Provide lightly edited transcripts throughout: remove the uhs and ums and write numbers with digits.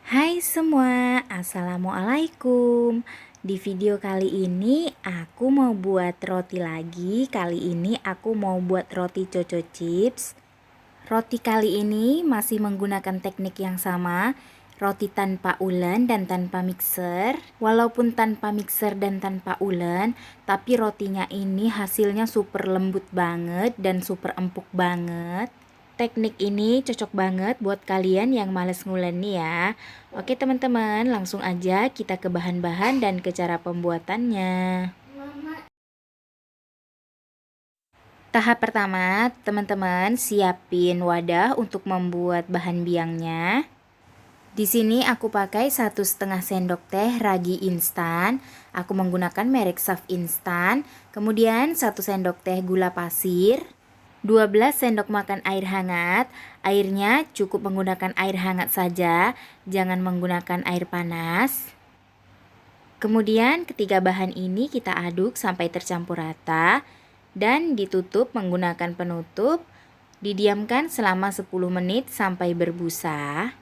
Hai semua, Assalamualaikum. Di video kali ini aku mau buat roti lagi. Kali ini aku mau buat roti coco chips. Roti kali ini masih menggunakan teknik yang sama, roti tanpa ulen dan tanpa mixer. Walaupun tanpa mixer dan tanpa ulen, tapi rotinya ini hasilnya super lembut banget dan super empuk banget. Teknik ini cocok banget buat kalian yang males ngulen nih ya. Oke teman-teman, langsung aja kita ke bahan-bahan dan ke cara pembuatannya. Tahap pertama, teman-teman siapin wadah untuk membuat bahan biangnya. Di sini aku pakai 1,5 sendok teh ragi instan. Aku menggunakan merek Saf Instan. Kemudian 1 sendok teh gula pasir. 12 sendok makan air hangat. Airnya cukup menggunakan air hangat saja, jangan menggunakan air panas. Kemudian ketiga bahan ini kita aduk sampai tercampur rata dan ditutup menggunakan penutup. Didiamkan selama 10 menit sampai berbusa.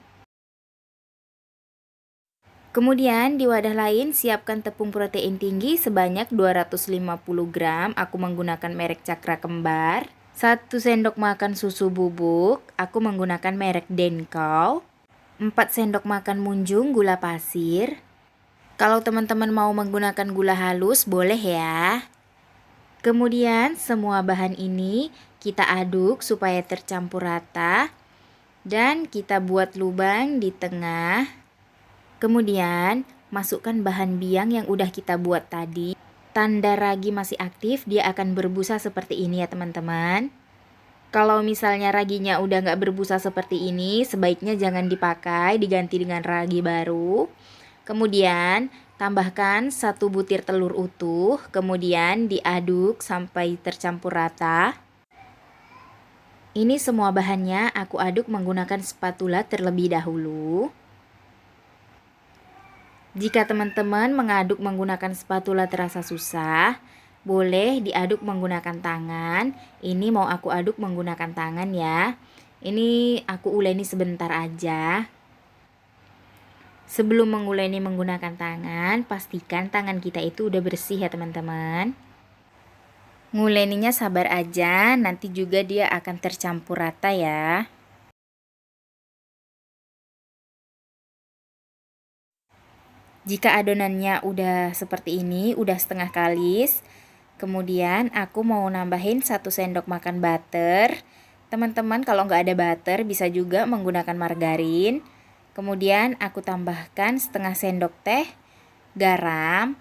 Kemudian di wadah lain siapkan tepung protein tinggi sebanyak 250 gram. Aku menggunakan merek Cakra Kembar. 1 sendok makan susu bubuk, aku menggunakan merek Denko. 4 sendok makan munjung gula pasir. Kalau teman-teman mau menggunakan gula halus boleh ya. Kemudian semua bahan ini kita aduk supaya tercampur rata dan kita buat lubang di tengah. Kemudian masukkan bahan biang yang udah kita buat tadi. Tanda ragi masih aktif, dia akan berbusa seperti ini ya teman-teman. Kalau misalnya raginya udah nggak berbusa seperti ini, sebaiknya jangan dipakai, diganti dengan ragi baru. Kemudian tambahkan 1 butir telur utuh, kemudian diaduk sampai tercampur rata. Ini semua bahannya aku aduk menggunakan spatula terlebih dahulu. Jika teman-teman mengaduk menggunakan spatula terasa susah, boleh diaduk menggunakan tangan. Ini mau aku aduk menggunakan tangan ya. Ini aku uleni sebentar aja. Sebelum menguleni menggunakan tangan, pastikan tangan kita itu udah bersih ya teman-teman. Nguleninya sabar aja, nanti juga dia akan tercampur rata ya. Jika adonannya udah seperti ini, udah setengah kalis, kemudian aku mau nambahin 1 sendok makan butter. Teman-teman kalau nggak ada butter bisa juga menggunakan margarin. Kemudian aku tambahkan setengah sendok teh garam.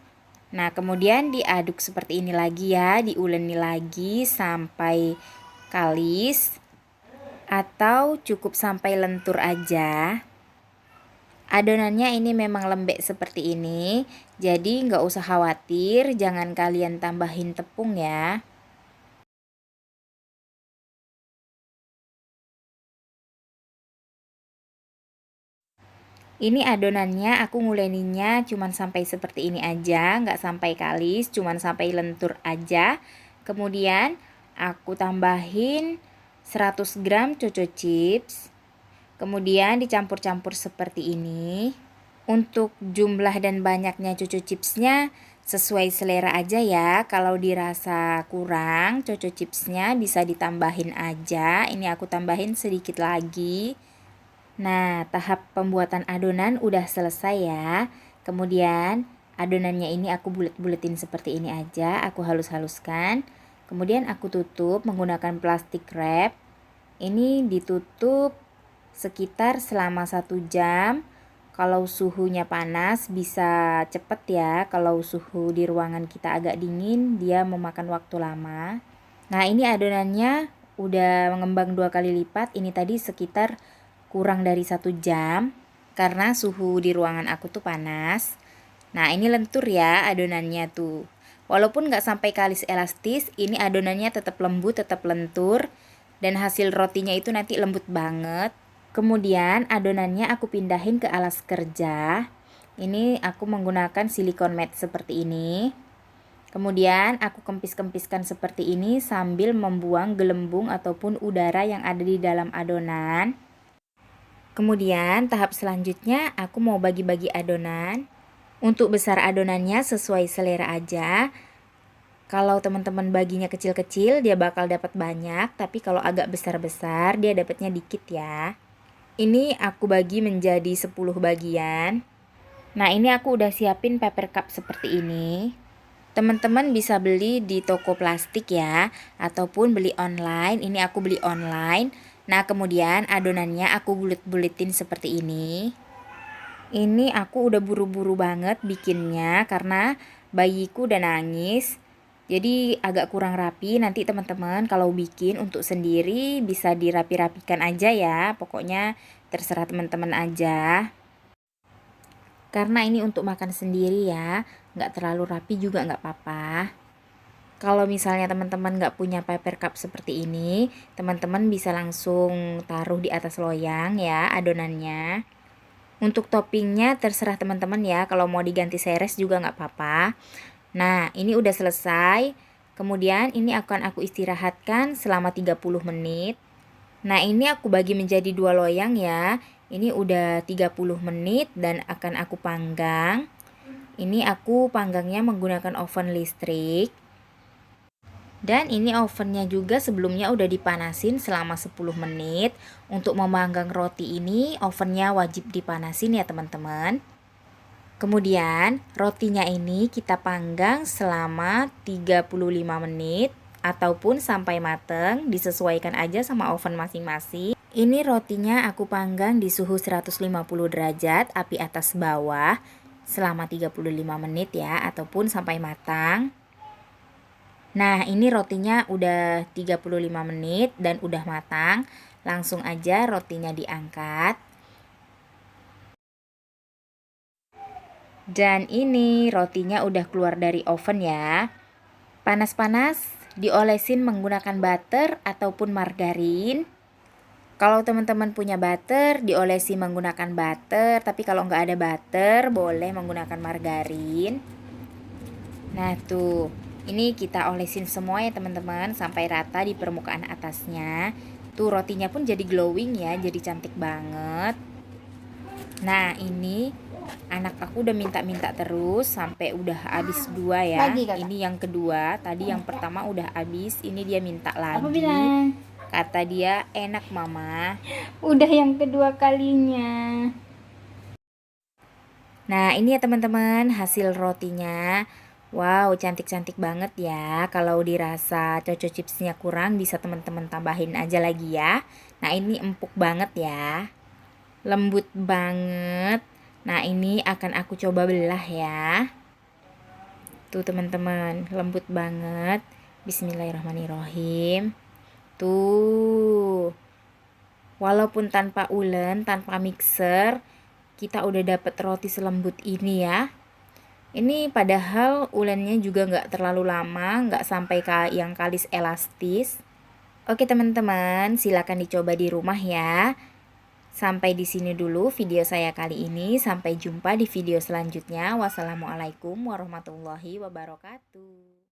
Nah kemudian diaduk seperti ini lagi ya, diuleni lagi sampai kalis atau cukup sampai lentur aja. Adonannya ini memang lembek seperti ini, jadi nggak usah khawatir, jangan kalian tambahin tepung ya. Ini adonannya aku nguleninya cuman sampai seperti ini aja, nggak sampai kalis, cuman sampai lentur aja. Kemudian aku tambahin 100 gram coco chips. Kemudian dicampur-campur seperti ini. Untuk jumlah dan banyaknya coco chipsnya sesuai selera aja ya. Kalau dirasa kurang coco chipsnya bisa ditambahin aja. Ini aku tambahin sedikit lagi. Nah, tahap pembuatan adonan udah selesai ya. Kemudian adonannya ini aku bulet-buletin seperti ini aja. Aku halus-haluskan. Kemudian aku tutup menggunakan plastik wrap. Ini ditutup sekitar selama 1 jam. Kalau suhunya panas bisa cepet ya. Kalau suhu di ruangan kita agak dingin dia memakan waktu lama. Nah ini adonannya udah mengembang 2 kali lipat. Ini tadi sekitar kurang dari 1 jam karena suhu di ruangan aku tuh panas. Nah ini lentur ya adonannya tuh. Walaupun nggak sampai kalis elastis, ini adonannya tetap lembut, tetap lentur. Dan hasil rotinya itu nanti lembut banget. Kemudian adonannya aku pindahin ke alas kerja. Ini aku menggunakan silikon mat seperti ini. Kemudian aku kempis-kempiskan seperti ini sambil membuang gelembung ataupun udara yang ada di dalam adonan. Kemudian tahap selanjutnya aku mau bagi-bagi adonan. Untuk besar adonannya sesuai selera aja. Kalau teman-teman baginya kecil-kecil dia bakal dapat banyak, tapi kalau agak besar-besar dia dapatnya dikit ya. Ini aku bagi menjadi 10 bagian. Nah, ini aku udah siapin paper cup seperti ini. Teman-teman bisa beli di toko plastik ya, ataupun beli online. Ini aku beli online. Nah, kemudian adonannya aku bulet-buletin seperti ini. Ini aku udah buru-buru banget bikinnya karena bayiku udah nangis. Jadi agak kurang rapi. Nanti teman-teman kalau bikin untuk sendiri bisa dirapi-rapikan aja ya. Pokoknya terserah teman-teman aja. Karena ini untuk makan sendiri ya, nggak terlalu rapi juga nggak apa-apa. Kalau misalnya teman-teman nggak punya paper cup seperti ini, teman-teman bisa langsung taruh di atas loyang ya adonannya. Untuk toppingnya terserah teman-teman ya, kalau mau diganti seres juga nggak apa-apa. Nah, ini udah selesai. Kemudian ini akan aku istirahatkan selama 30 menit. Nah, ini aku bagi menjadi 2 loyang ya. Ini udah 30 menit dan akan aku panggang. Ini aku panggangnya menggunakan oven listrik. Dan ini ovennya juga sebelumnya udah dipanasin selama 10 menit. Untuk memanggang roti ini ovennya wajib dipanasin ya teman-teman. Kemudian rotinya ini kita panggang selama 35 menit ataupun sampai mateng, disesuaikan aja sama oven masing-masing. Ini rotinya aku panggang di suhu 150 derajat api atas bawah selama 35 menit ya, ataupun sampai matang. Nah, ini rotinya udah 35 menit dan udah matang. Langsung aja rotinya diangkat. Dan ini rotinya udah keluar dari oven ya. Panas-panas, diolesin menggunakan butter ataupun margarin. Kalau teman-teman punya butter, diolesi menggunakan butter. Tapi kalau nggak ada butter, boleh menggunakan margarin. Nah tuh, ini kita olesin semua ya teman-teman, sampai rata di permukaan atasnya. Tuh rotinya pun jadi glowing ya, jadi cantik banget. Nah ini anak aku udah minta-minta terus sampai udah habis 2 ya. Ini yang kedua, tadi yang pertama udah habis, ini dia minta lagi. Kata dia, enak mama. Udah yang kedua kalinya. Nah ini ya teman-teman hasil rotinya. Wow, cantik-cantik banget ya. Kalau dirasa coco chipsnya kurang, bisa teman-teman tambahin aja lagi ya. Nah ini empuk banget ya, lembut banget. Nah ini akan aku coba belah ya. Tuh teman-teman, lembut banget. Bismillahirrahmanirrahim. Tuh, walaupun tanpa ulen, tanpa mixer, kita udah dapet roti selembut ini ya. Ini padahal ulennya juga nggak terlalu lama, nggak sampai yang kalis elastis. Oke teman-teman, silakan dicoba di rumah ya. Sampai di sini dulu video saya kali ini. Sampai jumpa di video selanjutnya. Wassalamualaikum warahmatullahi wabarakatuh.